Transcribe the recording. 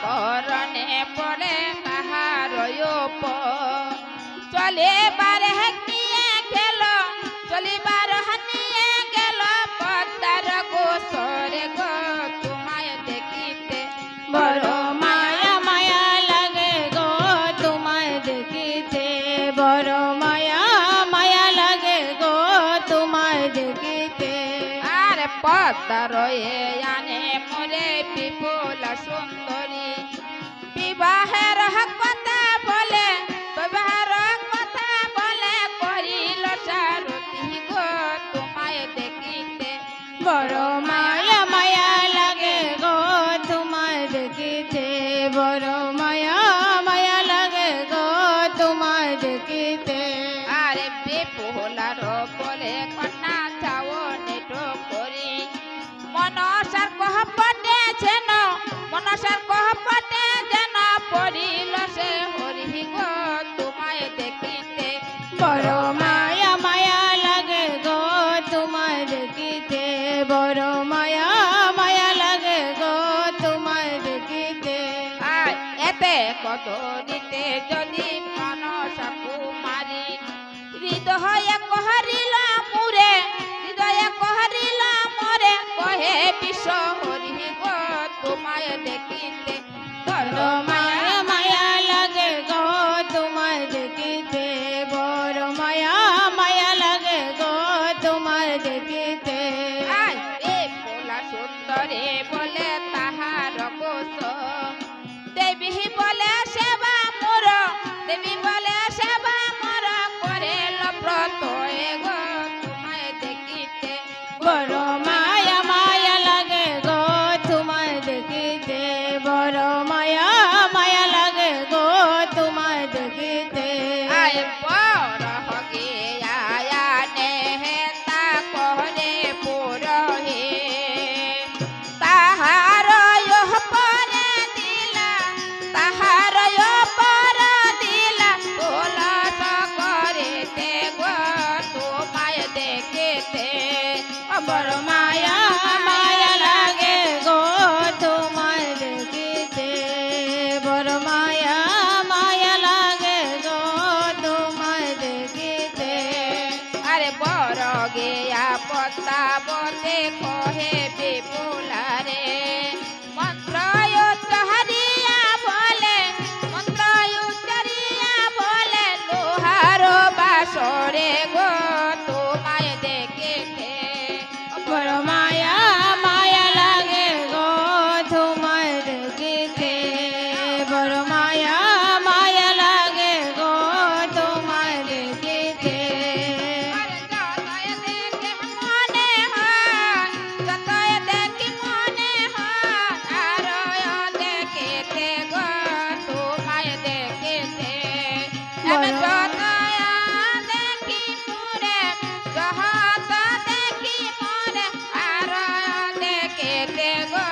করণে পড়ে তাহার চলিবার নিয়ে গেল চলিবার নিয়ে গেল পদ্মার গোসরে গো তোমায় দেখিতে বড় মায়া মায়া লাগে গো তোমায় দেখিতে বড় মায়া মায়া লাগে গো তোমায় দেখিতে আর পদ্মার আনে মোরে বিপুল সুন্দরী বিবাহের কথা বলে বিবাহের কথা বলে করিল সারথি গো তোমায় দেখিতে বড় মায়া মায়া লাগে গো তোমায় দেখিতে বড় মায়া মায়া লাগে গো তোমায় দেখিতে আরে বিপুলার বলে কন্যা চাও নেটো করি মনসার কহপটে যেন মনসার কহপটে যেন পড়িল সে হরি গো তোমায় দেখিতে বড় মায়া মায়া লাগে গো তোমায় দেখিতে বড় মায়া মায়া লাগে গো তোমায় দেখিতে আর এতে কদরিতে যদি মনসা কুমারী হৃদয়ে কহরিল মুরে হৃদয়ে কহরিল মরে কহে বিশ্ব হরি গো তোমায় দেখিতে বড় মায়া মায়া লাগে গো তোমায় দেখিতে বড় মায়া মায়া লাগে গো তোমায় দেখিতে আয় এ পোলা সুন্দরে বলে তাহার গোস দেবী বলে সেবা মোর দেবী বলে সেবা মোর করে ব্রত গো তোমায় দেখিতে বড় মায়া মায়া লাগে গো তোমায় দেখিতে বড় মায়া মায়া লাগে গো তোমায় দেখিতে আয় বড় হগে আয়া নেতা কহরে পুরহে তাহার পরে দিলা তাহার পর দিলা তোলস করেতে গো তোমায় দেখিতে বড় মায়া মায়া লাগে গো তোমায় দেখিতে বড় মায়া মায়া লাগে গো তোমায় দেখিতে আরে বড় গেয়া পদ্মা বতে কহে বিপুলারে মন্ত্র উচ্চারিয়া বলে মন্ত্র উচ্চারিয়া বলে লোহার বাসরে গো তোমায় দেখিতে বড় মায়া মায়া লাগে গো তোমায় দেখিতে বড় মায়া মায়া লাগে গো তোমায় দেখিতে আরে যতই দেখি মনে হয় যতই দেখি মনে হয় আর দেখিতে গো তোমায় দেখিতে আমি যতই দেখি মোরে যত দেখি মোরে আর দেখিতে গো